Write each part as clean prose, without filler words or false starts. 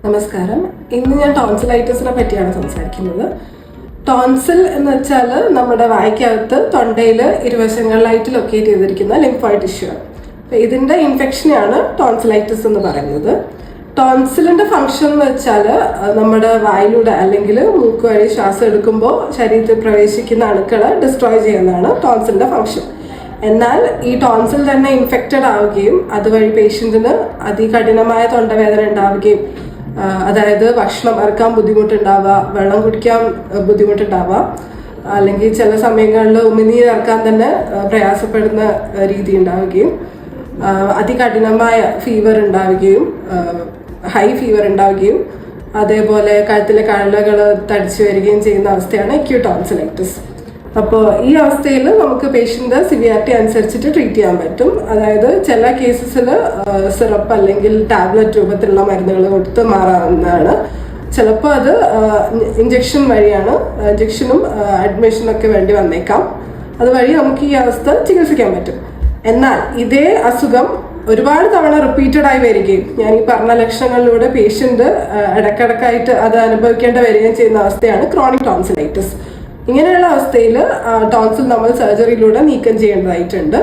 നമസ്കാരം. ഇന്ന് ഞാൻ ടോൺസിലൈറ്റിസിനെ പറ്റിയാണ് സംസാരിക്കുന്നത്. ടോൺസിൽ എന്ന് വെച്ചാൽ നമ്മുടെ വായ്ക്കകത്ത് തൊണ്ടയിൽ ഇരുവശങ്ങളിലായിട്ട് ലൊക്കേറ്റ് ചെയ്തിരിക്കുന്ന ലിംഫോയിഡ് ടിഷ്യൂ ആണ്. ഇതിൻ്റെ ഇൻഫെക്ഷനെയാണ് ടോൺസിലൈറ്റിസ് എന്ന് പറയുന്നത്. ടോൺസിലിൻ്റെ ഫംഗ്ഷൻ എന്ന് വെച്ചാൽ നമ്മുടെ വായിലൂടെ അല്ലെങ്കിൽ മൂക്ക് വഴി ശ്വാസം എടുക്കുമ്പോൾ ശരീരത്തിൽ പ്രവേശിക്കുന്ന അണുക്കളെ ഡിസ്ട്രോയ് ചെയ്യുന്നതാണ് ടോൺസിലിൻ്റെ ഫംഗ്ഷൻ. എന്നാൽ ഈ ടോൺസിൽ തന്നെ ഇൻഫെക്റ്റഡ് ആവുകയും അതുവഴി പേഷ്യൻറ്റിന് അതികഠിനമായ തൊണ്ടവേദന ഉണ്ടാവുകയും, അതായത് ഭക്ഷണം ഇറക്കാൻ ബുദ്ധിമുട്ടുണ്ടാവുക, വെള്ളം കുടിക്കാൻ ബുദ്ധിമുട്ടുണ്ടാവുക, അല്ലെങ്കിൽ ചില സമയങ്ങളിൽ ഉമിനീര് ഇറക്കാൻ തന്നെ പ്രയാസപ്പെടുന്ന രീതി ഉണ്ടാവുകയും, അതികഠിനമായ ഫീവർ ഉണ്ടാവുകയും, ഹൈ ഫീവർ ഉണ്ടാവുകയും, അതേപോലെ കഴുത്തിലെ കഴലകൾ തടിച്ചു വരികയും ചെയ്യുന്ന അവസ്ഥയാണ് അക്യൂട്ട് ടോൺസിലൈറ്റിസ്. അപ്പോൾ ഈ അവസ്ഥയിൽ നമുക്ക് പേഷ്യൻ്റെ സിവിയാരിറ്റി അനുസരിച്ചിട്ട് ട്രീറ്റ് ചെയ്യാൻ പറ്റും. അതായത് ചില കേസസിൽ സിറപ്പ് അല്ലെങ്കിൽ ടാബ്ലറ്റ് രൂപത്തിലുള്ള മരുന്നുകൾ കൊടുത്ത് മാറാവുന്നതാണ്. ചിലപ്പോൾ അത് ഇഞ്ചക്ഷൻ വഴിയാണ്. ഇഞ്ചക്ഷനും അഡ്മിഷനൊക്കെ വേണ്ടി വന്നേക്കാം. അതുവഴി നമുക്ക് ഈ അവസ്ഥ ചികിത്സിക്കാൻ പറ്റും. എന്നാൽ ഇതേ അസുഖം ഒരുപാട് തവണ റിപ്പീറ്റഡ് ആയി വരികയും ഞാൻ ഈ പറഞ്ഞ ലക്ഷണങ്ങളിലൂടെ പേഷ്യൻ്റ് ഇടയ്ക്കിടയ്ക്കായിട്ട് അത് അനുഭവിക്കേണ്ടി വരികയും ചെയ്യുന്ന അവസ്ഥയാണ് ക്രോണിക് ടോൺസിലൈറ്റിസ്. ഇങ്ങനെയുള്ള അവസ്ഥയിൽ ടോൺസിൽ നമ്മൾ സർജറിയിലൂടെ നീക്കം ചെയ്യേണ്ടതായിട്ടുണ്ട്.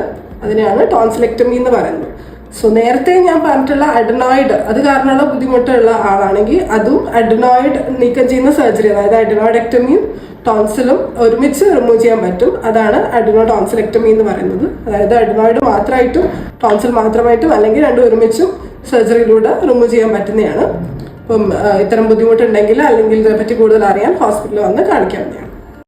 അതിനെയാണ് ടോൺസിലെക്ടമി എന്ന് പറയുന്നത്. സോ നേരത്തെ ഞാൻ പറഞ്ഞിട്ടുള്ള അഡനോയിഡ് അത് കാരണമുള്ള ബുദ്ധിമുട്ടുള്ള ആളാണെങ്കിൽ അതും അഡനോയിഡ് നീക്കം ചെയ്യുന്ന സർജറി, അതായത് അഡനോയിഡെക്ടമിയും ടോൺസിലും ഒരുമിച്ച് റിമൂവ് ചെയ്യാൻ പറ്റും. അതാണ് അഡനോ ടോൺസിലെക്ടമി എന്ന് പറയുന്നത്. അതായത് അഡനോയിഡ് മാത്രമായിട്ടും ടോൺസിൽ മാത്രമായിട്ടും അല്ലെങ്കിൽ രണ്ടും ഒരുമിച്ചും സർജറിയിലൂടെ റിമൂവ് ചെയ്യാൻ പറ്റുന്നതാണ്. അപ്പം ഇത്തരം ബുദ്ധിമുട്ടുണ്ടെങ്കിൽ അല്ലെങ്കിൽ ഇതിനെപ്പറ്റി കൂടുതൽ അറിയാൻ ഹോസ്പിറ്റലിൽ വന്ന് കാണിക്കാവുന്നതാണ്.